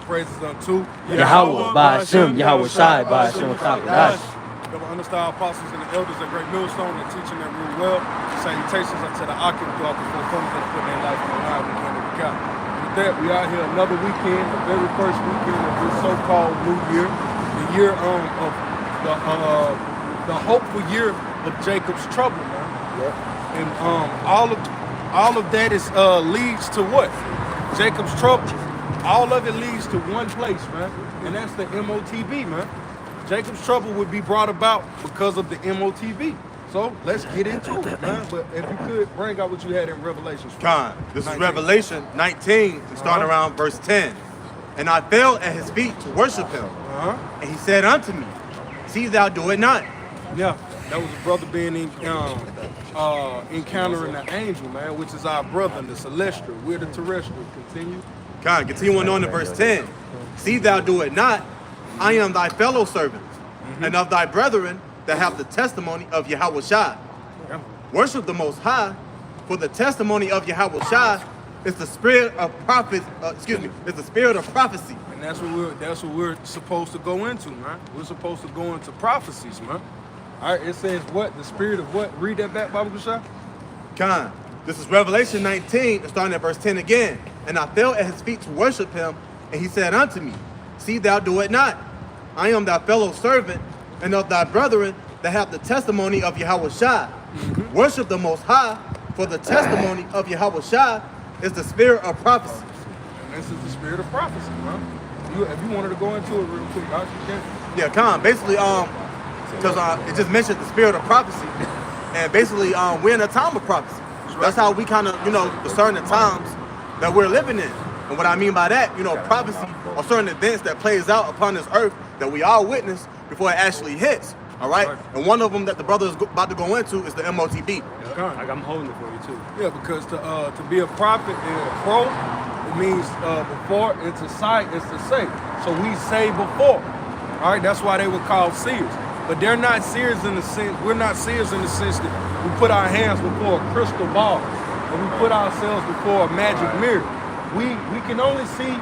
praises unto Yahweh, by Hashem, Yahweh Shai, by Hashem, Chakadash. Governor understar apostles and the elders at Great Millstone and teaching that real well. Salutations unto the Akim throughout the four corners that put their life on the line. We can't even count. With that, we out here another weekend, the very first weekend of this so-called new year, the year of the hopeful year of Jacob's trouble, man. Yep. And all of that is leads to what? Jacob's trouble. All of it leads to one place, man, and that's the MOTB, man. Jacob's trouble would be brought about because of the MOTB. So let's get into it, man. But if you could bring out what you had in Revelation. This is Revelation 19, starting around verse 10. And I fell at his feet to worship him. And he said unto me, see thou do it not. Yeah, that was a brother being encountering the angel, man, which is our brother in the celestial. We're the terrestrial. Continue. Continuing on to verse 10. See thou do it not. I am thy fellow servant, and of thy brethren that have the testimony of Yahweh Shai. Yeah. Worship the Most High, for the testimony of Yahweh Shai is the spirit of prophet. Is the spirit of prophecy. And that's what we're supposed to go into, man. We're supposed to go into prophecies, man. All right, it says what? The spirit of what? Read that back, Baba Kushai. This is Revelation 19, starting at verse 10 again. And I fell at his feet to worship him, and he said unto me, see thou do it not. I am thy fellow servant, and of thy brethren that have the testimony of Yahweh Shai. Worship the Most High, for the testimony of Yahweh Shai is the spirit of prophecy. And this is the spirit of prophecy, man. If you wanted to go into it real quick, you can. Yeah, basically, because it just mentioned the spirit of prophecy, and basically, we're in a time of prophecy. That's how we kind of, discern the times that we're living in. And what I mean by that, prophecy are certain events that plays out upon this earth that we all witness before it actually hits. All right? And one of them that the brother is about to go into is the MOTB. I'm holding it for you too. Yeah, because to be a prophet and a pro, it means before, and to cite is to say. So we say before. All right, that's why they were called seers. But they're not seers in the sense, we're not seers in the sense that we put our hands before a crystal ball and we put ourselves before a magic mirror. We can only see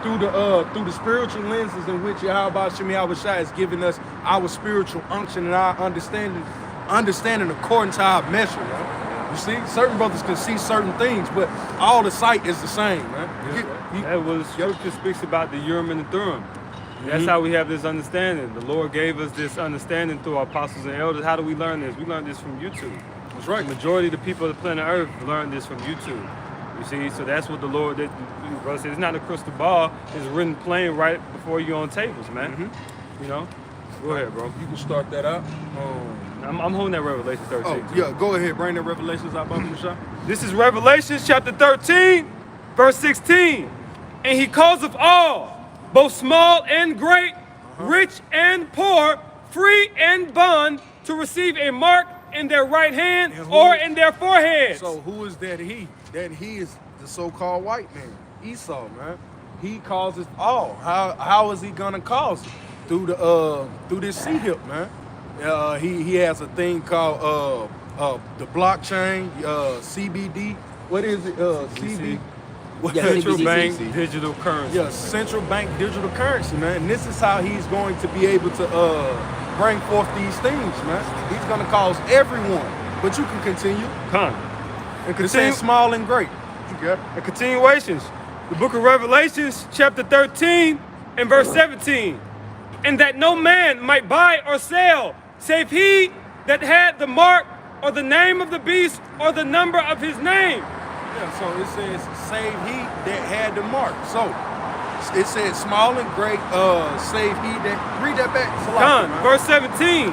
through the spiritual lenses in which Yahweh Shai has given us our spiritual unction and our understanding according to our measure, man. You see, certain brothers can see certain things, but all the sight is the same, man. That was scripture speaks about the Urim and the Thummim. That's how we have this understanding. The Lord gave us this understanding through our apostles and elders. How do we learn this? We learn this from YouTube. That's right. The majority of the people of the planet Earth learn this from YouTube. You see, so that's what the Lord did. Brother said, it's not a crystal ball. It's written plain right before you on tables, man. Go ahead, bro. You can start that out. I'm holding that Revelation 13. Oh, yeah, go ahead. Bring the Revelations out, Baba Kushai. This is Revelation chapter 13, verse 16. And he calls of all, both small and great, rich and poor, free and bond, to receive a mark in their right hand or in their foreheads. So who is that he? That he is the so-called white man, Esau, man. He causes all. How is he gonna cause it? Through this C-hip, man. He has a thing called the blockchain, CBD. What is it? CB. Central bank digital currency. Yeah, central bank digital currency, man. And this is how he's going to be able to bring forth these things, man. He's going to cause everyone. But you can continue. And continue small and great. You got it. And continuations. The book of Revelations, chapter 13 and verse 17. And that no man might buy or sell, save he that had the mark or the name of the beast or the number of his name. Yeah, so it says, save he that had the mark. So it says small and great, save he that, read that back. Verse 17.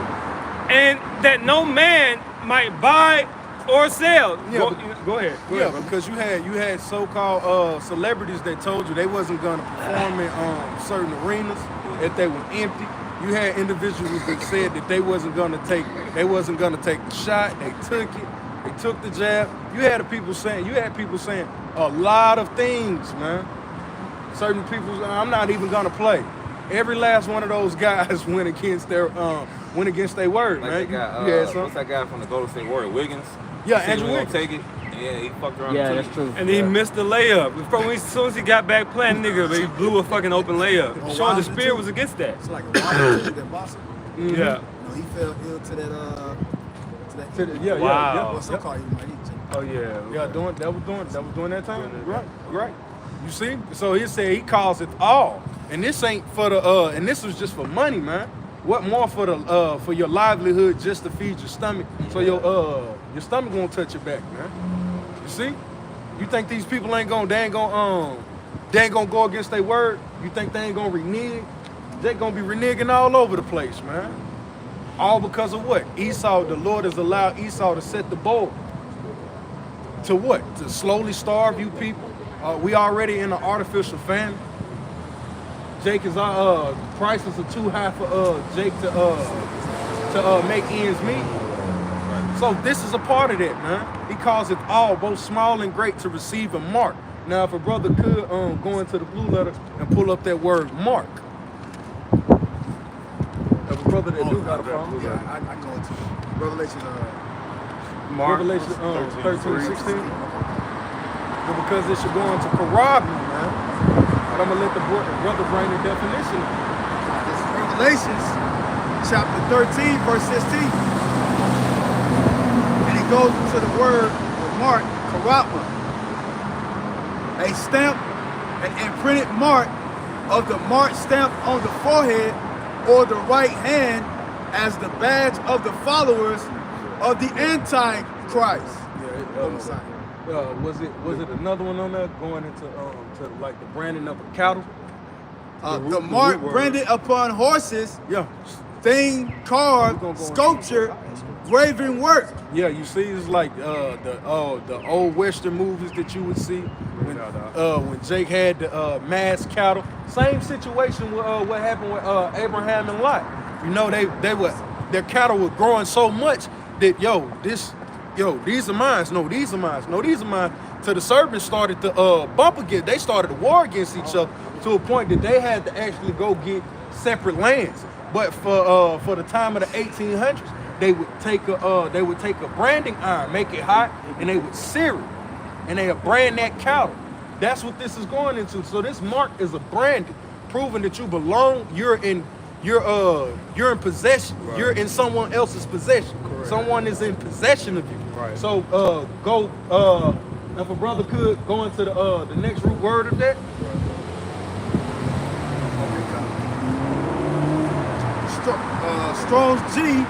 And that no man might buy or sell. Yeah, go ahead. Go ahead, because you had so-called celebrities that told you they wasn't going to perform in certain arenas, that they were empty. You had individuals that said that they wasn't going to take the shot. They took it. They took the jab. You had people saying a lot of things, man. Certain people, I'm not even gonna play. Every last one of those guys went against their word, like man. That guy, what's that guy from the Golden State Warriors, Wiggins? Yeah, Andrew Wiggins. Take it, Yeah, he fucked around. Yeah, too. that's true. And he missed the layup. As soon as he got back playing, nigga, he blew a fucking open layup. Oh, Showing the wow. spirit was against that. It's like a wild too, that boxer. Yeah. You know, he fell ill to that To the- yeah, Wow. What's so called? Oh yeah. Yeah, that was during that time. Right. You see? So he said he calls it all. And this ain't for the and this was just for money, man. What more for the for your livelihood just to feed your stomach? So your stomach won't touch your back, man. You see? You think these people they ain't gonna go against their word? You think they ain't gonna renege? They gonna be reneging all over the place, man. All because of what? Esau, the Lord has allowed Esau to set the bowl. To what? To slowly starve you people? We already in an artificial famine. Jake is prices are too high for Jake to make ends meet. So this is a part of that, man. He calls it all, both small and great, to receive a mark. Now, if a brother could go into the blue letter and pull up that word mark. If a brother that do got a problem. Yeah, I go into Revelation. Revelation 13:16. But because it should go into Karab, man. But I'm gonna let the brother bring the definition. This is Revelations chapter 13, verse 16. And it goes into the word of mark, karatma. A stamp, an imprinted mark of the mark stamp on the forehead or the right hand as the badge of the followers of the Antichrist. Was it another one on there going into to like the branding of a cattle? The mark branded upon horses, Yeah. thing carved, sculpture, graven work. Yeah, you see, it's like the old Western movies that you would see when Jake had the mass cattle. Same situation with what happened with Abraham and Lot. You know, their cattle were growing so much that these are mine. No, these are mine. No, these are mine. So the servants started to bump against. They started a war against each other to a point that they had to actually go get separate lands. But for the time of the 1800s, they would take a branding iron, make it hot, and they would sear it, and they would brand that cattle. That's what this is going into. So this mark is a branding, proving that you belong. You're in possession. Right. You're in someone else's possession. Correct. Someone is in possession of you. Right. So if a brother could go into the next root word of that. Strong's G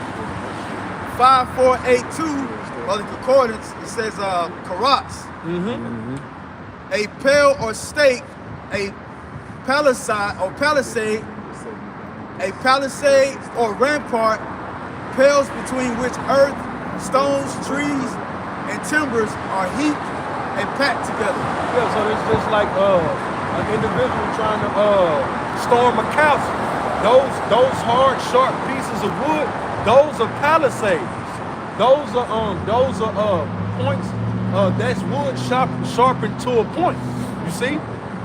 5482 of the concordance, it says karats. A pale or stake, a palisade or rampart, pales between which earth, stones, trees, and timbers are heaped and packed together. Yeah, so it's just like an individual trying to storm a castle. Those hard, sharp pieces of wood, those are palisades. Those are points. That's wood sharpened to a point. You see?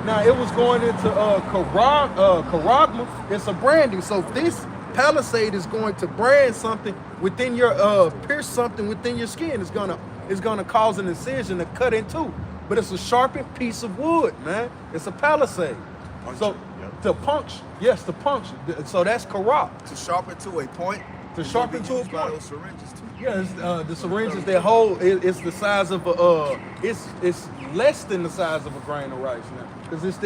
Now it was going into karagma. It's a branding. So this palisade is going to brand something within your pierce something within your skin. It's gonna cause an incision to cut into. But it's a sharpened piece of wood, man. It's a palisade. So to puncture, yes, to puncture. So that's karab. To sharpen to a point. To sharpen to a point. Those syringes too. Yeah, it's, the syringes they hold, it's the size of it's less than the size of a grain of rice now, because it's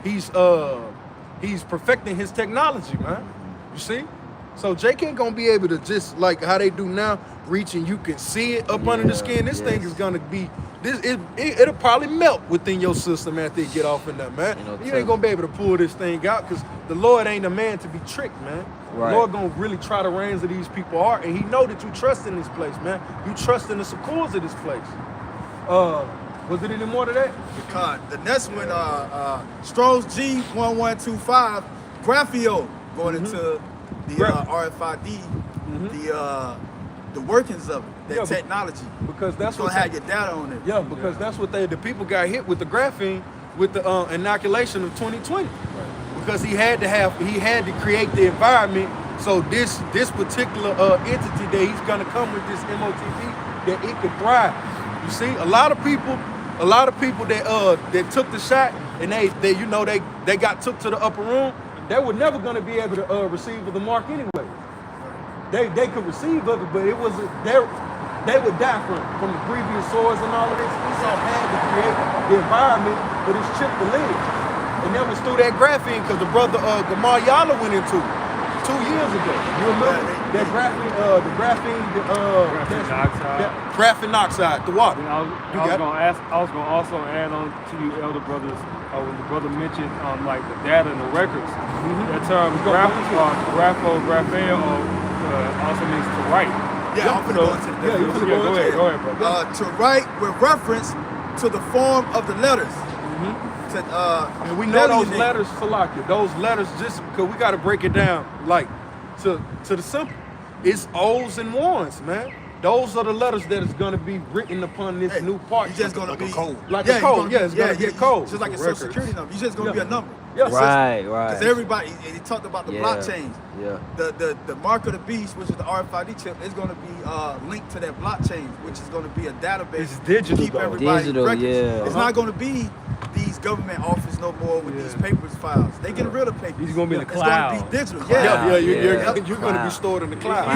he's perfecting his technology, man. You see, so Jake ain't gonna be able to just like how they do now, reach and you can see it up under the skin. This thing is gonna be it'll probably melt within your system after it get off in there, man. You ain't gonna be able to pull this thing out because the Lord ain't a man to be tricked, man. Right. The Lord gonna really try the reins of these people heart, and He know that you trust in this place, man. You trust in the succors of this place. Was it any more to that? The next one, Strong's G 1125, Graphio, going into the RFID, the workings of it, that technology. Because that's what have your data on it. Yeah, because that's what the people got hit with the graphene with the inoculation of 2020. Because he had to create the environment so this particular entity that he's gonna come with this MOTP that it could thrive. You You see, a lot of people that took the shot and they got took to the upper room, they were never gonna be able to receive of the mark anyway. They could receive of it, but it wasn't they would die from the previous swords and all of this. Esau had to create the environment for this chip to live. And that was through that graphene, because the brother Gamar Yala went into it 2 years ago. You remember that graphene, graphene oxide, the water. I was gonna also add on to you, elder brothers, when the brother mentioned like the data and the records. That term grapheo also means to write. Yeah, I'm finna go into the definition. Go ahead, brother. To write with reference to the form of the letters. And we know those letters, Salakia, those letters, just because we got to break it down like to the simple. It's O's and ones, man. Those are the letters that is going to be written upon this new part. It's just going to be a code. Like a code, it's going to be a code. Just like a social security number. It's just going to be a number. Yes. Right. Because everybody, and he talked about the blockchains. Yeah. The mark of the beast, which is the RFID chip, is going to be linked to that blockchain, which is going to be a database. It's digital, to keep though. everybody's Digital, records. yeah. It's not going to be these government offices no more with these papers files. They get rid of papers. He's going to be in the It's cloud. going to be digital. You're going to be stored in the cloud.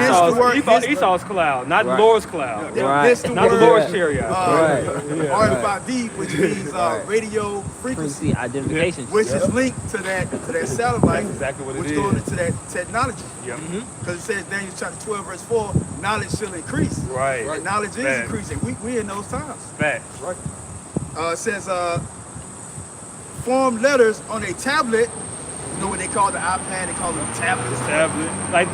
Esau's cloud, not the Lord's cloud. Not the Lord's chariot. RFID, which means radio frequency identification, which is linked to that satellite, That's exactly what it which is. goes into that technology. Yep. Because it says Daniel chapter 12 verse 4, knowledge shall increase. Right. And knowledge is increasing. We in those times. Facts. Right. It says form letters on a tablet. You know what they call the iPad? They call them tablets. Tablet. Like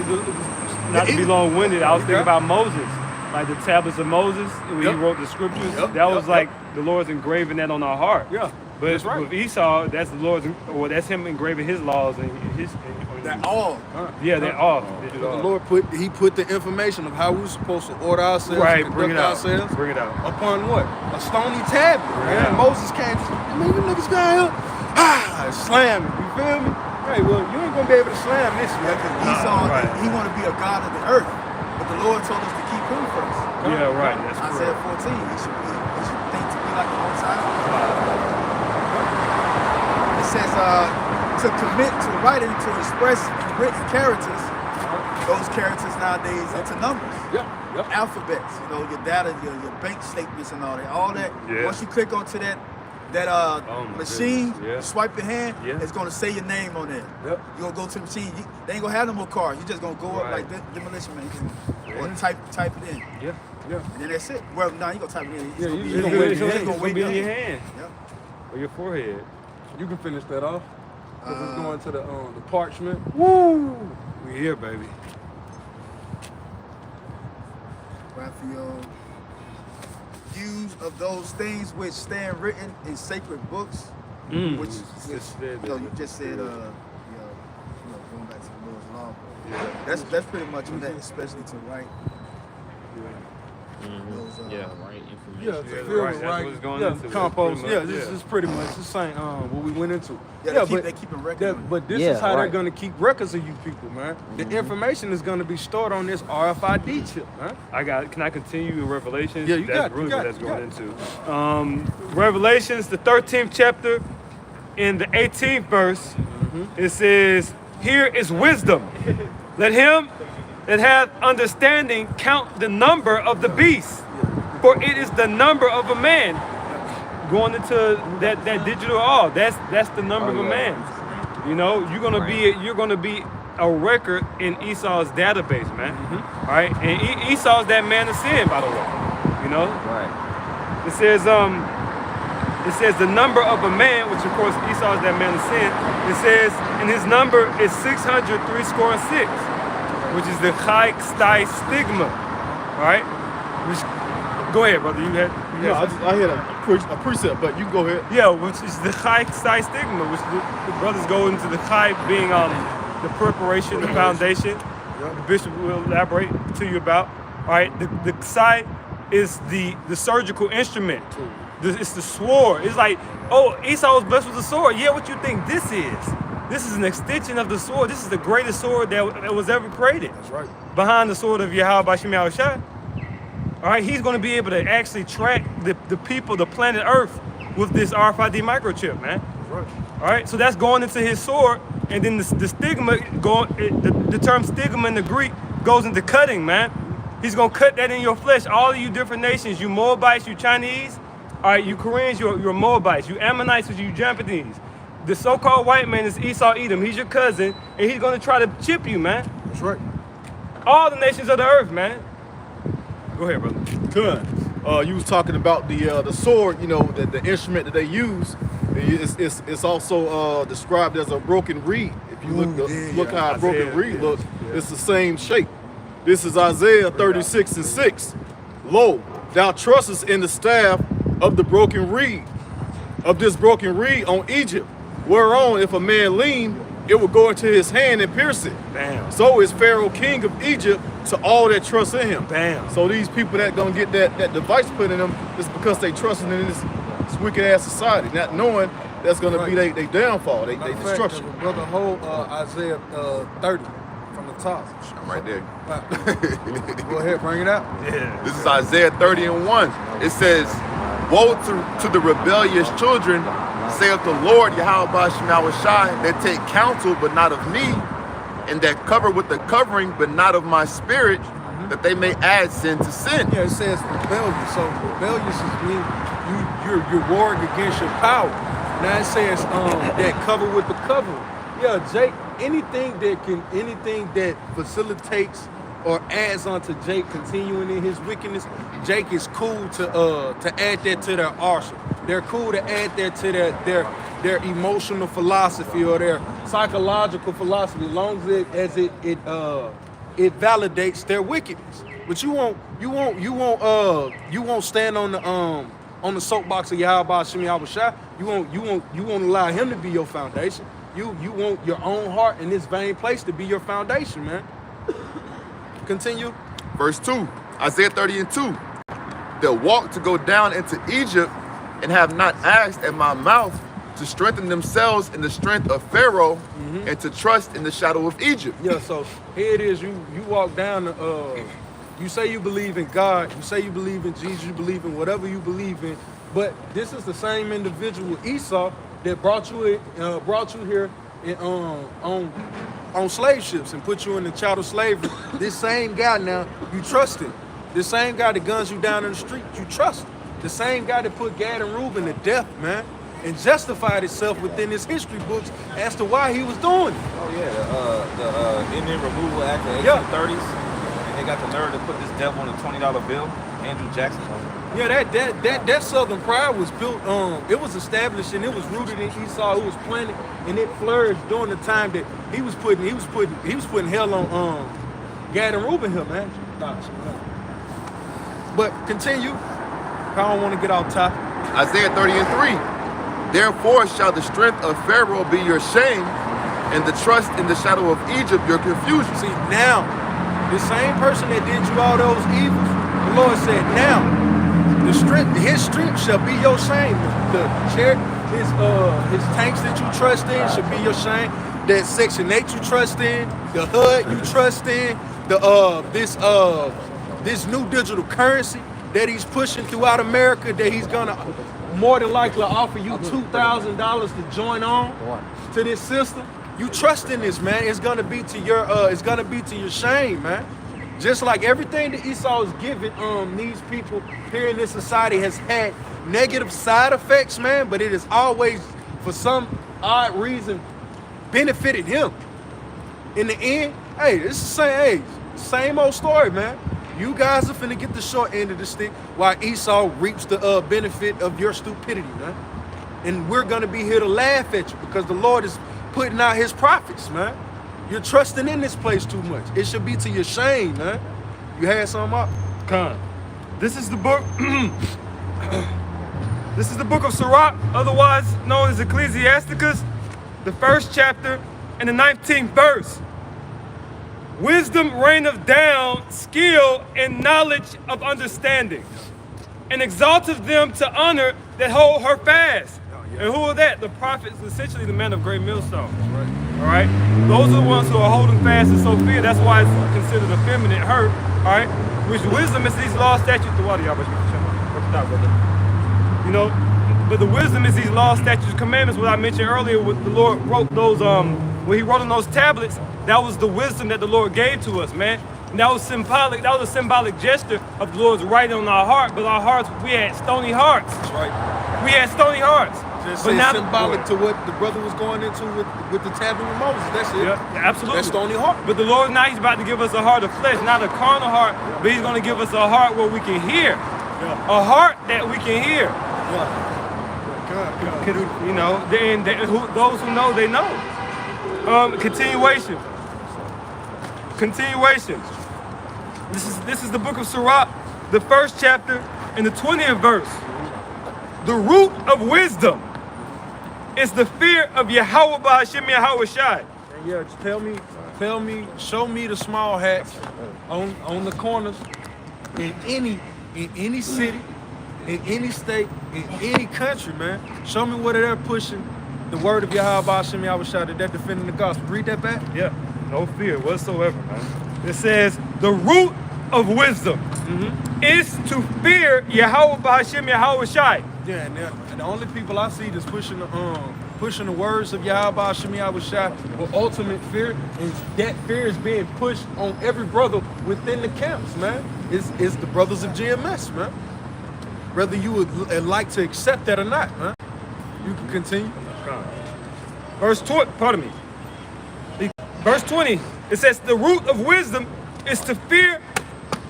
not to be long-winded, I was thinking about Moses. Like the tablets of Moses, when he wrote the scriptures, that was like the Lord's engraving that on our heart. Yeah. But with Esau, that's the Lord's, or that's him engraving his laws and his. That all. Yeah, they're all. The Lord put the information of how we're supposed to order ourselves, Right, and bring it conduct out. ourselves. Bring it out. Upon what? A stony tablet. Man. out. Moses can't just, man, you niggas down here, slam it. You feel me? Hey, well, you ain't gonna be able to slam this, man. Esau, right. he want to be a god of the earth, but the Lord told us to keep him first. Yeah, right. That's Isaiah correct. 14, he should think to be like the Most High. It says to commit to writing to express in written characters, those characters nowadays into numbers. Yep. Alphabets, your data, your bank statements and all that. All that. Yeah. Once you click onto that machine, Yeah. swipe your hand, Yeah. it's gonna say your name on there. Yep. You're gonna go to the machine. They ain't gonna have no more cars. You're just gonna go up Right. like demolition man, or type it in. Yeah. And then that's it. Well, now you gonna type it in. Yeah, It's you gonna gonna be- wait your hand. It's gonna be in your hand Yeah. or your forehead. You can finish that off. Cause it's going to the parchment. Woo! We here, baby. Raphael, use of those things which stand written in sacred books, which you just said, going back to the Lord's law. That's pretty much that, especially to write. Those, right information. Yeah, Yeah, to feel right. it That's right. what it's going Yeah, into. compost. Pretty much, This is pretty much the same what we went into. Yeah, they keep record of it. But this is how they're gonna keep records of you people, man. The information is gonna be stored on this RFID chip, man. Can I continue in Revelations? Yeah, you that's got it, really you what got that's it, you going into. Revelations, the 13th chapter, in the 18th verse, it says, "Here is wisdom. Let him that hath understanding count the number of the beast, for it is the number of a man." Going into that digital all, that's the number of a man. You're gonna be a record in Esau's database, man. All right, and Esau's that man of sin, by the way. Right. It says the number of a man, which of course Esau is that man of sin. It says, and his number is 666, which is the Chai Stai stigma. All right. Go ahead, brother. You had I had a precept, but you can go ahead. yeah, which is the Chai Stai stigma, which the brothers go into the Chai being the preparation, the foundation. The bishop will elaborate to you about. All right, the Chai is the surgical instrument. It's the sword. It's like, oh, Esau was blessed with the sword. Yeah, what you think this is? This is an extension of the sword. This is the greatest sword that was ever created. That's right. Behind the sword of Yahweh Bashim Yahushua. all right, he's going to be able to actually track the people, the planet Earth, with this RFID microchip, man. Right. All right, so that's going into his sword, and then the stigma, the term stigma in the Greek goes into cutting, man. He's gonna cut that in your flesh. All of you different nations, you Moabites, you Chinese, all right, you Koreans, you're Moabites, you Ammonites, you Japanese. The so-called white man is Esau Edom. He's your cousin, and he's gonna try to chip you, man. That's right. All the nations of the earth, man. Go ahead, brother. Good. You was talking about the sword, you know, the instrument that they use. It's also described as a broken reed. If you look how a broken reed looks, it's the same shape. This is Isaiah 36:6. Lo, thou trustest in the staff of the broken reed, of this broken reed on Egypt, whereon if a man lean, it will go into his hand and pierce it. Bam. So is Pharaoh king of Egypt to all that trust in him. Bam. So these people that gonna get that device put in them is because they trusting in this wicked ass society, not knowing that's gonna be they downfall, they Matter of fact, destruction. Brother, hold Isaiah 30 from the top. I'm right there. Go ahead, bring it out. Yeah. This is Isaiah 30:1. It says, woe to the rebellious children, saith the Lord Yahweh Shai, that take counsel but not of me, and that cover with the covering but not of my spirit, that they may add sin to sin. Yeah, it says rebellious. So rebellious is mean you're warring against your power. Now it says that cover with the covering. Yeah, Jake, anything that facilitates or adds on to Jake continuing in his wickedness, Jake is cool to add that to their arsenal. They're cool to add that to their emotional philosophy or their psychological philosophy, as long as it validates their wickedness. But you won't stand on the soapbox of Yahweh Shem Yahweh Shai. You won't allow him to be your foundation. You want your own heart in this vain place to be your foundation, man. Continue. Verse 2, Isaiah 30:2. They'll walk to go down into Egypt and have not asked at my mouth to strengthen themselves in the strength of Pharaoh and to trust in the shadow of Egypt. Yeah, so here it is. You walk down you say you believe in God, you say you believe in Jesus, you believe in whatever you believe in, but this is the same individual, Esau, that brought you here on slave ships and put you in the chattel slavery. This same guy now, you trust him. The same guy that guns you down in the street, you trust him. The same guy that put Gad and Reuben to death, man, and justified itself within his history books as to why he was doing it. Oh yeah, the Indian Removal Act of 1830s, and they got the nerve to put this devil on a $20 bill. Andrew Jackson. Yeah, that Southern pride was built. It was established and it was rooted in Esau, who was planted, and it flourished during the time that he was putting hell on Gad and Reuben here, man. But continue. I don't want to get off topic. Isaiah 30:3. Therefore shall the strength of Pharaoh be your shame, and the trust in the shadow of Egypt your confusion. See, now, the same person that did you all those evils, the Lord said, now, his strength shall be your shame. His tanks that you trust in should be your shame. That Section 8 you trust in, the HUD you trust in, this new digital currency that he's pushing throughout America, that he's gonna more than likely offer you $2,000 to join on to this system. You trust in this, man. It's gonna be to your shame, man. Just like everything that Esau is giving these people here in this society has had negative side effects, man, but it has always, for some odd reason, benefited him. In the end, hey, it's the same old story, man. You guys are finna get the short end of the stick while Esau reaps the benefit of your stupidity, man. And we're gonna be here to laugh at you because the Lord is putting out his prophets, man. You're trusting in this place too much. It should be to your shame, man. You had something up? Con. This is the book. This is the book of Sirach, otherwise known as Ecclesiasticus, the 1st chapter and the 19th verse. Wisdom reigneth down, skill and knowledge of understanding, and exalteth them to honor that hold her fast. And who are that? The prophets, essentially the men of great millstone. All right? Those are the ones who are holding fast to Sophia. That's why it's considered effeminate, her. All right? which wisdom is these laws, statutes, the water, y'all, but you know, but the wisdom is these laws, statutes, commandments. What I mentioned earlier, what the Lord wrote those, when He wrote on those tablets, that was the wisdom that the Lord gave to us, man. And that was symbolic. That was a symbolic gesture of the Lord's writing on our heart. But our hearts, we had stony hearts. That's right. We had stony hearts. Just but say now, symbolic to what the brother was going into with the tablet with Moses. That's it. Yeah, absolutely. That's stony heart. But the Lord now He's about to give us a heart of flesh, not a carnal heart, but He's going to give us a heart where we can hear. Yeah. A heart that we can hear. Yeah. God. You know, those who know, they know. Continuation. This is the book of Sirach, the first chapter and the 20th verse. The root of wisdom is the fear of Yahweh B'Hashem Yahweh Shai. And yeah, just tell me, show me the small hats on the corners in any city, in any state, in any country, man. Show me where they're pushing the word of Yahweh B'Hashem Yahweh Shai, that they're defending the gospel. Read that back. Yeah, no fear whatsoever, man. It says the root of wisdom is to fear Yahweh B'Hashem Yahweh Shai. Yeah, and the only people I see that's pushing the words of Yahweh B'Hashem Yahweh Shai with ultimate fear, and that fear is being pushed on every brother within the camps, man. It's the brothers of GMS, man. Whether you would like to accept that or not, man. You can continue. Verse 20, Verse 20, it says the root of wisdom is to fear,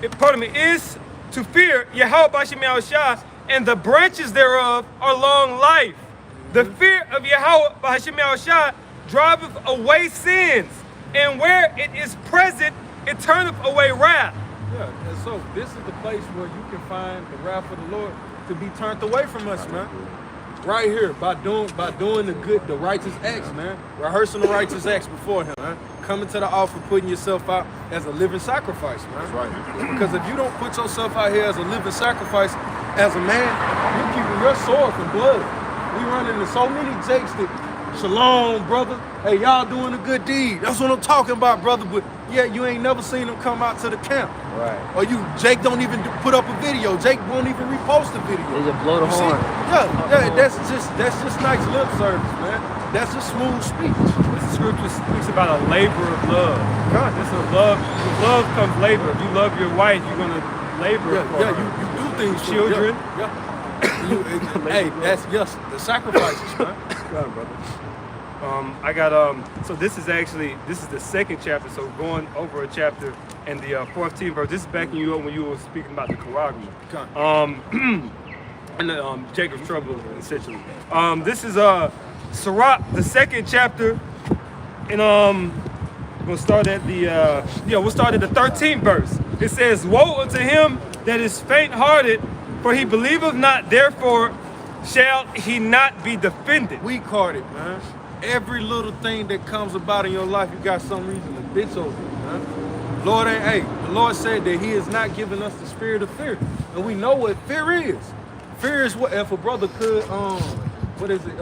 is to fear Yahweh B'Hashem Yahweh Shai, and the branches thereof are long life. The fear of Yahweh B'Hashem Yahweh Shai driveth away sins, and where it is present, it turneth away wrath. Yeah, and so this is the place where you can find the wrath of the Lord to be turned away from us, man. Right here, by doing the righteous acts, man. Rehearsing the righteous acts before Him, man. Coming to the altar, putting yourself out as a living sacrifice, man. That's right. Because if you don't put yourself out here as a living sacrifice, as a man, you're keeping your sword from blood. We run into so many jakes that, shalom, brother. Hey, y'all doing a good deed. That's what I'm talking about, brother. But yeah, you ain't never seen them come out to the camp. Right. Or Jake don't even put up a video. Jake won't even repost the video. They just blow the You see? horn. Yeah, that's just nice lip service, man. That's just smooth speech. This scripture speaks about a labor of love. God. This is love. With love comes labor. If you love your wife, you're gonna labor for Yeah, her. you do things for Children. Yeah. Hey, that's the sacrifices, man. God, brother. I got so this is the second chapter, so going over a chapter and the 14th verse. This is backing you up when you were speaking about the charagma. And Jacob's trouble, essentially. This is Sirach, the second chapter, and we'll start at the 13th verse. It says, "Woe unto him that is faint-hearted, for he believeth not, therefore shall he not be defended." Weak-hearted, man. Every little thing that comes about in your life, you got some reason to bitch over, man. The Lord said that He is not giving us the spirit of fear, and we know what fear is. Fear is what, if a brother could, what is it?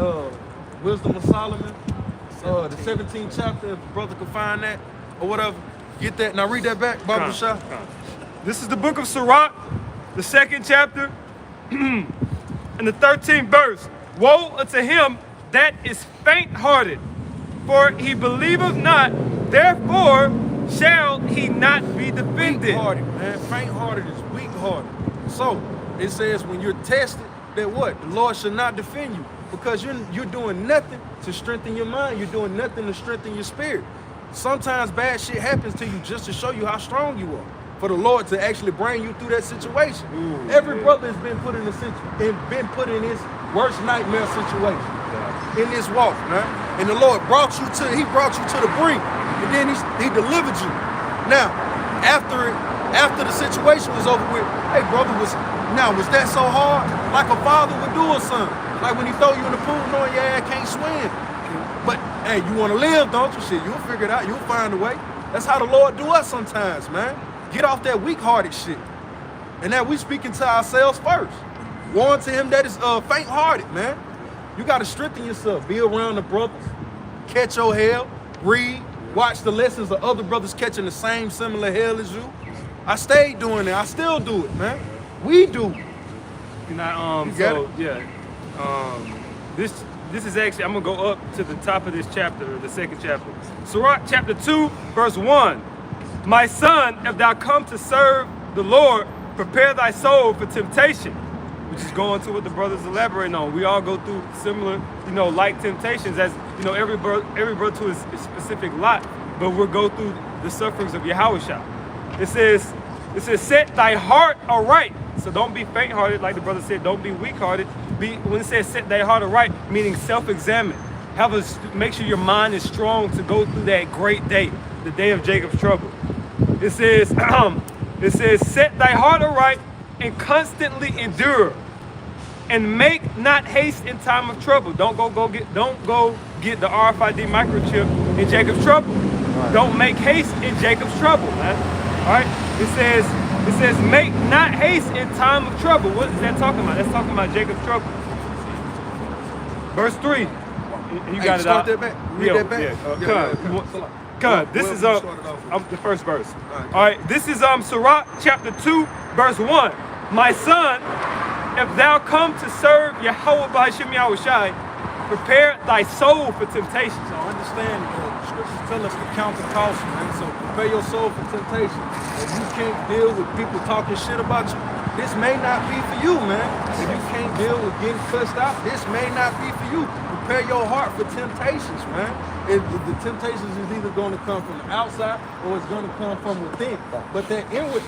Wisdom of Solomon, the 17th chapter. If a brother could find that or whatever, get that. Now read that back, Baba Shah. This is the book of Sirach, the second chapter, and the 13th verse. "Woe unto him that is faint-hearted, for he believeth not, therefore shall he not be defended." Weak-hearted, man. Faint-hearted is weak-hearted. So it says when you're tested, that what? The Lord should not defend you, because you're doing nothing to strengthen your mind. You're doing nothing to strengthen your spirit. Sometimes bad shit happens to you just to show you how strong you are, for the Lord to actually bring you through that situation. Every brother has been put in his worst nightmare situation in this walk, man. And the Lord brought you to the brink, and then he delivered you. Now, after the situation was over with, hey, brother, was that so hard? Like a father would do a son. Like when he throw you in the pool knowing your ass can't swim. But hey, you want to live, don't you? Shit, you'll figure it out. You'll find a way. That's how the Lord do us sometimes, man. Get off that weak-hearted shit. And that we speaking to ourselves first. Warn to him that is faint-hearted, man. You got to strengthen yourself. Be around the brothers. Catch your hell. Read. Watch the lessons of other brothers catching the same similar hell as you. I stayed doing it. I still do it, man. We do. Now, You get so yeah, this is actually, I'm gonna go up to the top of this chapter, the second chapter. Sirach chapter 2, verse 1. My son, if thou come to serve the Lord, prepare thy soul for temptation. Which is going to what the brothers elaborating on. We all go through similar, like temptations, as every brother to his specific lot, but we'll go through the sufferings of Yahushua. It says, set thy heart aright. So don't be faint-hearted, like the brother said. Don't be weak-hearted. When it says set thy heart aright, meaning self-examine. Make sure your mind is strong to go through that great day, the day of Jacob's trouble. It says, set thy heart aright and constantly endure, and make not haste in time of trouble. Don't go get the RFID microchip in Jacob's trouble. Right. Don't make haste in Jacob's trouble, man. All right. It says make not haste in time of trouble. What is that talking about? That's talking about Jacob's trouble. Verse 3. You got it out. That back. Read that back. Come, this is the first verse. All right, this is Sirach chapter 2, verse 1. My son, if thou come to serve Yahweh B'Hashem Yahushai, prepare thy soul for temptation. So understand, scriptures tell us to count the cost, man. So prepare your soul for temptation. If you can't deal with people talking shit about you, this may not be for you, man. If you can't deal with getting cussed out, this may not be for you. Prepare your heart for temptations, man. The temptations is either going to come from the outside or it's going to come from within. But that inward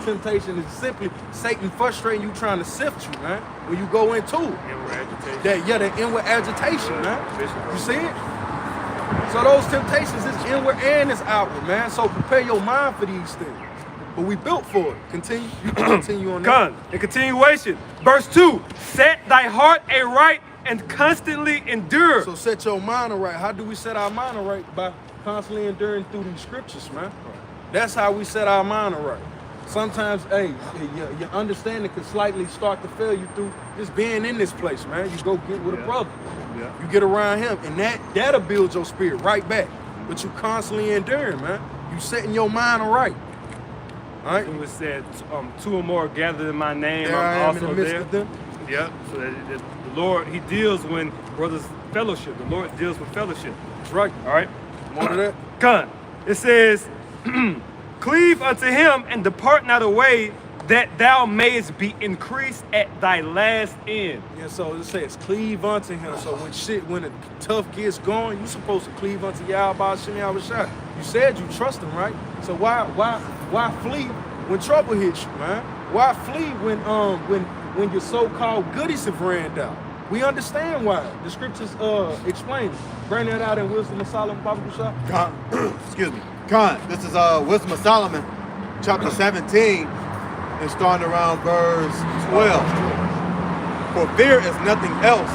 temptation is simply Satan frustrating you, trying to sift you, man. When you go into it. Inward agitation. That inward agitation, man. You see it? So those temptations is inward and it's outward, man. So prepare your mind for these things. But we built for it. Continue. You continue on that. In continuation. Verse 2. Set thy heart aright and constantly endure. So set your mind aright. How do we set our mind aright? By constantly enduring through these scriptures, man. That's how we set our mind aright. Sometimes, your understanding can slightly start to fail you through just being in this place, man. You go get with a brother. Yeah. You get around him, and that'll build your spirit right back. But you constantly enduring, man. You setting your mind aright. All right. It was said, two or more gathered in my name. There I am also in the midst there. of them. Yep. So that the Lord, He deals when brothers fellowship. The Lord deals with fellowship. That's right. All right. More of that. Con. It says, cleave unto Him and depart not away, that thou mayest be increased at thy last end. Yeah, so it says cleave unto Him. So when the tough gets going, you supposed to cleave unto Yahweh Shem Yahushua. You said you trust Him, right? So why flee when trouble hits you, man? Why flee when your so-called goodies have ran out? We understand why. The scriptures explain it. Bring that out in Wisdom of Solomon, Baba Kushah. Excuse me. This is Wisdom of Solomon, chapter 17, and starting around verse 12. For fear is nothing else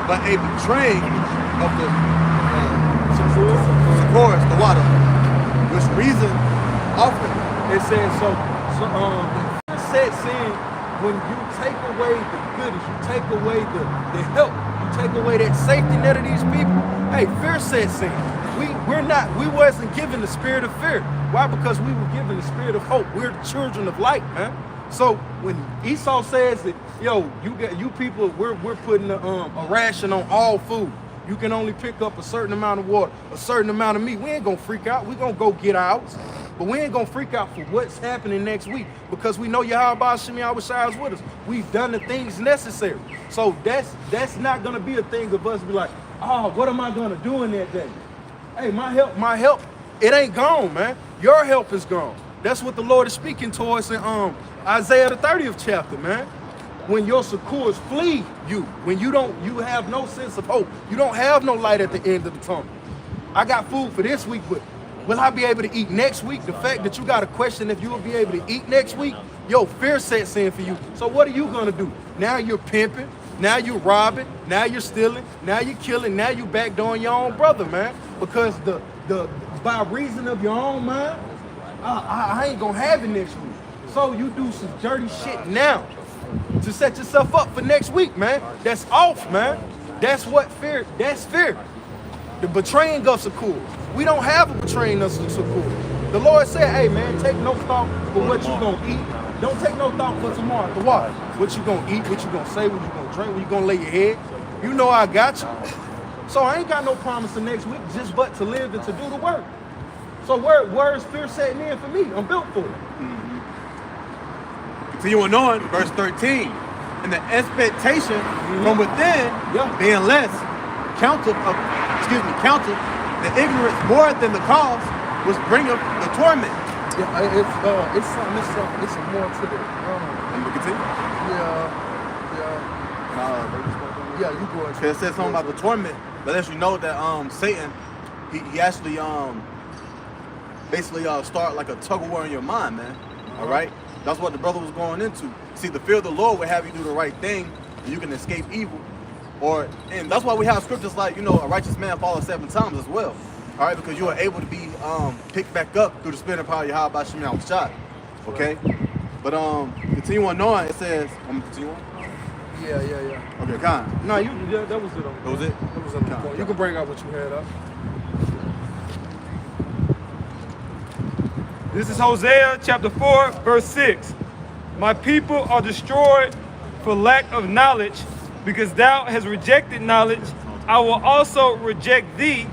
but a betraying of the Sephora, the water, which reason often. It says the sets in when you take away the goodies, you take away the help, you take away that safety net of these people. Hey, fear sets in. We wasn't given the spirit of fear. Why? Because we were given the spirit of hope. We're the children of light, man. So when Esau says that, you people, we're putting a ration on all food. You can only pick up a certain amount of water, a certain amount of meat. We ain't gonna freak out. We gonna go get ours. But we ain't gonna freak out for what's happening next week because we know Yahweh Shem Yahushua is with us. We've done the things necessary. So that's not gonna be a thing of us be like, oh, what am I gonna do in that day? Hey, my help, it ain't gone, man. Your help is gone. That's what the Lord is speaking to us in Isaiah the 30th chapter, man. When your succors flee you, when you have no sense of hope, you don't have no light at the end of the tunnel. I got food for this week, but will I be able to eat next week? The fact that you got a question if you will be able to eat next week, fear sets in for you. So what are you gonna do? Now you're pimping, now you're robbing, now you're stealing, now you're killing, now you backdooring your own brother, man. Because by reason of your own mind, I ain't gonna have it next week. So you do some dirty shit now to set yourself up for next week, man. That's off, man. That's what fear, that's fear. The betraying of succors. We don't have a betraying of succors. The Lord said, hey man, take no thought for what you gonna eat. Don't take no thought for tomorrow. The what? What you gonna eat, what you gonna say, what you gonna drink, where you gonna lay your head. You know I got you. So I ain't got no promise of next week, just but to live and to do the work. So where is fear setting in for me? I'm built for it. Continuing on, verse 13. And the expectation from within being less, counteth the ignorance more than the cause, which bringeth the torment. Yeah, it's something. It's more to the. And we continue. Yeah, you go ahead. It says something about the torment, but lets you know that Satan, he actually basically start like a tug of war in your mind, man. All right, that's what the brother was going into. See, the fear of the Lord will have you do the right thing, and you can escape evil. And that's why we have scriptures like, a righteous man falls 7 times as well. All right, because you are able to be picked back up through the spirit and power of Yahweh by Shema Shai. Okay, but continuing on, it says, I'm gonna continue on. Yeah. Okay, Khan. No, that was it. That was it. That was it. You can bring out what you had up. This is Hosea chapter 4, verse 6. My people are destroyed for lack of knowledge, because thou hast rejected knowledge. I will also reject thee,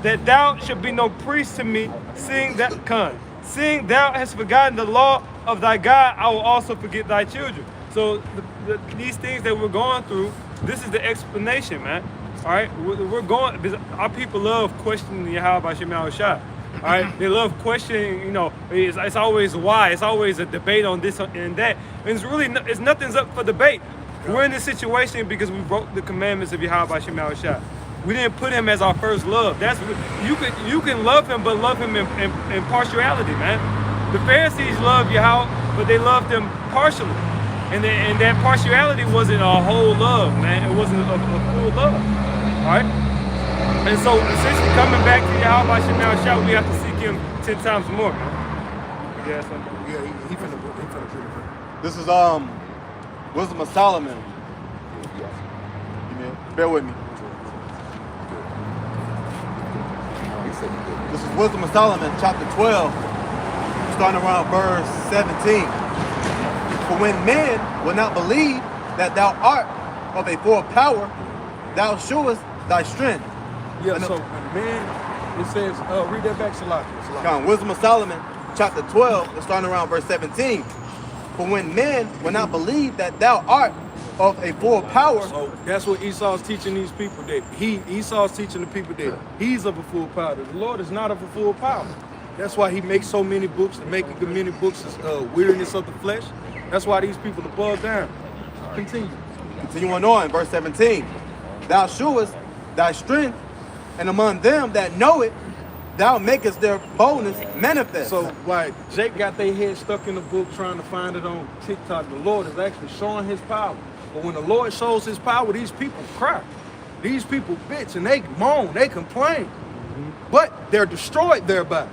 that thou should be no priest to me, seeing thou hast forgotten the law of thy God, I will also forget thy children. So these things that we're going through, this is the explanation, man. All right, we're going, because our people love questioning Yahweh by Shema Shai. All right, they love questioning, it's always why, it's always a debate on this and that. And it's really, it's nothing's up for debate. We're in this situation because we broke the commandments of Yahweh by Shema Shai. We didn't put him as our first love. That's you can love him, but love him in partiality, man. The Pharisees loved Yahweh, but they loved him partially. And that partiality wasn't a whole love, man. It wasn't a full love. All right? And so, essentially, coming back to Yahweh by Shema Shai, we have to seek him 10 times more, man. Yeah, something. Yeah, he finna put it. This is Wisdom of Solomon. Bear with me. This is Wisdom of Solomon, chapter 12, starting around verse 17. For when men will not believe that thou art of a full power, thou shewest thy strength. Yeah, so man, it says, read that back, Salaki. Come on, Wisdom of Solomon, chapter 12, starting around verse 17. For when men will not believe that thou art of a full power. So that's what Esau's teaching these people, that Esau's teaching the people that he's of a full power. The Lord is not of a full power. That's why he makes so many books. And making many books is weariness of the flesh. That's why these people are bogged down. Continue. Continuing on, verse 17. Thou shewest thy strength, and among them that know it, thou makest their boldness manifest. So why Jake got their head stuck in the book trying to find it on TikTok, the Lord is actually showing his power. But when the Lord shows his power, these people cry. These people bitch and they moan, they complain. But they're destroyed thereby.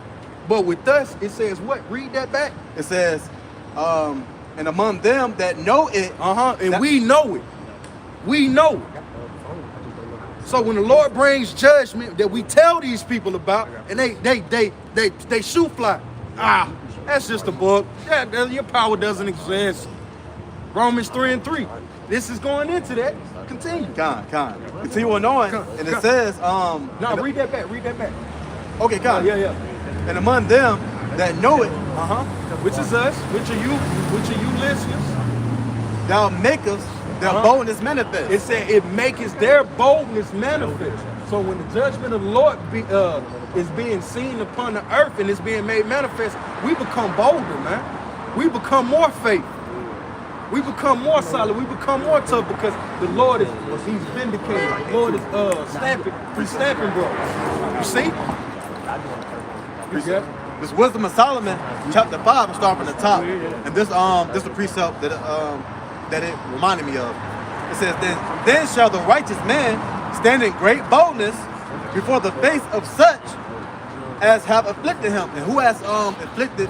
But with us, it says what? Read that back. It says, and among them that know it. And we know it. We know it. So when the Lord brings judgment that we tell these people about, and they shoot fly. That's just a book. Your power doesn't exist. Romans 3:3. This is going into that. Continue. Continuing on, and it says, read that back. Read that back. Okay, Yeah. And among them that know it, Which is us. Which are you listeners? thou makest their boldness manifest. It said it makes their boldness manifest. So when the judgment of the Lord is being seen upon the earth and it's being made manifest, we become bolder, man. We become more faithful. We become more solid. We become more tough because the Lord he's vindicated. The Lord is stamping, bro. You see? This Wisdom of Solomon, chapter 5, starting from the top. And this is a precept that it reminded me of. It says, then shall the righteous man stand in great boldness before the face of such as have afflicted him. And who has afflicted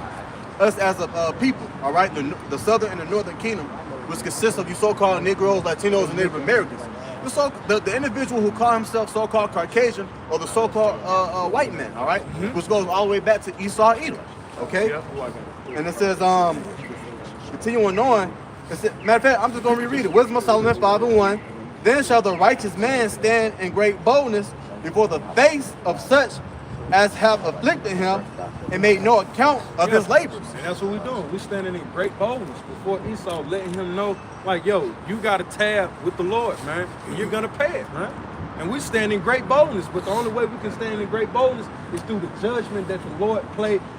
us as a people, all right? The southern and the northern kingdom, which consists of you so-called Negroes, Latinos, and Native Americans. the individual who call himself so-called Caucasian or the so-called white man, all right? Which goes all the way back to Esau, Edom, okay? And it says, continuing on, it said, matter of fact, I'm just going to reread it. Wisdom of Solomon 5:1. Then shall the righteous man stand in great boldness before the face of such as have afflicted him and made no account of his labors. And that's what we're doing. We're standing in great boldness before Esau, letting him know, like, yo, you got a tab with the Lord, man, and you're going to pay it, man. And we stand in great boldness, but the only way we can stand in great boldness is through the judgment that the Lord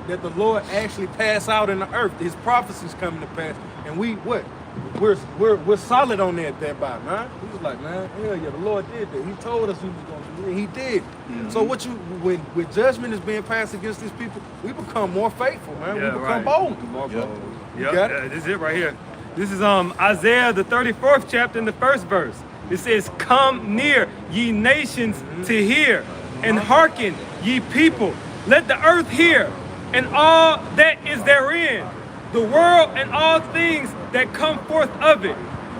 that the Lord actually pass out in the earth. His prophecies coming to pass. And we're solid on that thereby, man. He was like, man, hell yeah, the Lord did that. He told us he was going to do it. He did. So when judgment is being passed against these people, we become more faithful, man. Yeah, we become bold. More bold. Yep. Got it? This is it right here. This is Isaiah the 34th chapter in the first verse. It says, "Come near, ye nations, to hear, and hearken, ye people. Let the earth hear, and all that is therein, the world and all things that come forth of it.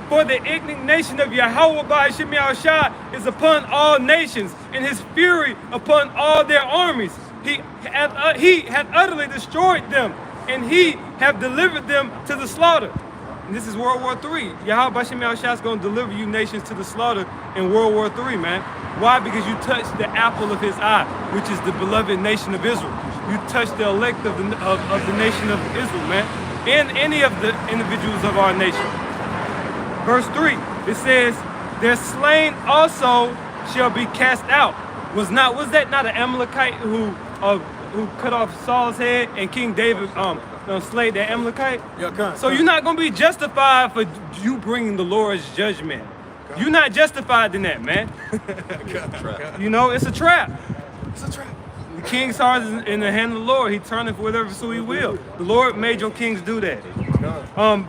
For the indignation of Yahweh by Hashem Yahushua is upon all nations, and his fury upon all their armies. He hath utterly destroyed them, and he hath delivered them to the slaughter." And this is World War III. Yahweh by Hashem Yahushua is going to deliver you nations to the slaughter in World War III, man. Why? Because you touched the apple of his eye, which is the beloved nation of Israel. You touched the elect of the nation of Israel, man, and any of the individuals of our nation. Verse 3, it says, "Their slain also shall be cast out." Was that not an Amalekite who cut off Saul's head and King David slayed that Amalekite? Yeah, So you're not going to be justified for you bringing the Lord's judgment. You're not justified in that, man. You know, it's a trap. It's a trap. The king's heart is in the hand of the Lord. He turneth whatever so he will. The Lord made your kings do that.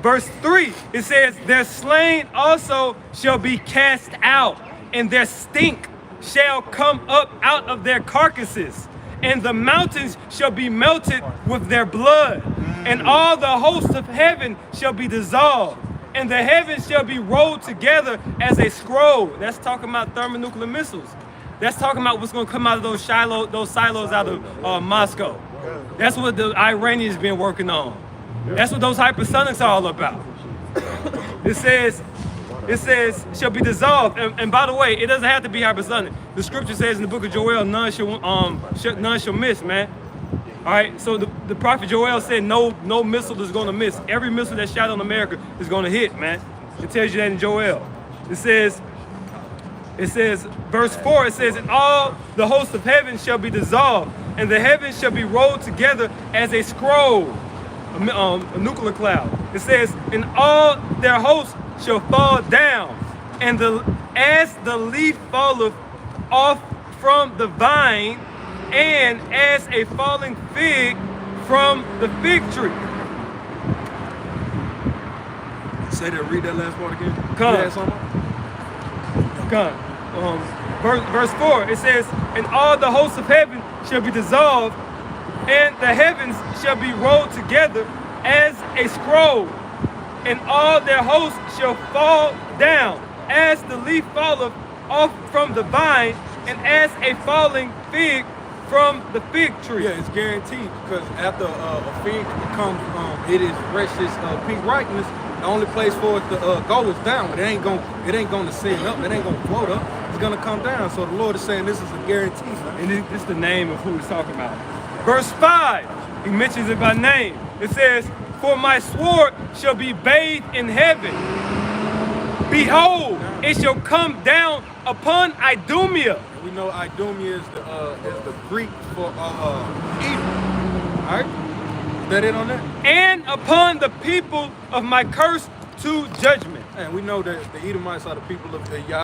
Verse 3, it says, "Their slain also shall be cast out, and their stink shall come up out of their carcasses, and the mountains shall be melted with their blood, and all the hosts of heaven shall be dissolved, and the heavens shall be rolled together as a scroll." That's talking about thermonuclear missiles. That's talking about what's going to come out of those silos out of Moscow. That's what the Iranians been working on. That's what those hypersonics are all about. It says, shall be dissolved. And by the way, it doesn't have to be hypersonic. The scripture says in the book of Joel, none shall miss, man. All right, so the prophet Joel said no missile is going to miss. Every missile that's shot on America is going to hit, man. It tells you that in Joel. It says, verse 4, it says, "And all the hosts of heaven shall be dissolved, and the heavens shall be rolled together as a scroll," a nuclear cloud. It says, "And all their hosts shall fall down, and as the leaf falleth off from the vine, and as a falling fig from the fig tree." Say that, read that last part again. Verse 4, it says, "And all the hosts of heaven shall be dissolved, and the heavens shall be rolled together as a scroll, and all their hosts shall fall down, as the leaf falleth off from the vine, and as a falling fig from the fig tree." Yeah, it's guaranteed, because after a fig becomes, it is reached its peak ripeness. The only place for it to go is down. It ain't gonna send up. It ain't gonna float up. It's gonna come down. So the Lord is saying this is a guarantee. And it's the name of who he's talking about. Verse 5, he mentions it by name. It says, "For my sword shall be bathed in heaven. Behold, it shall come down upon Idumea." And we know Idumea is the Greek for Edom. All right? Is that it on that? "And upon the people of my curse to judgment." And we know that the Edomites are the people of Yah.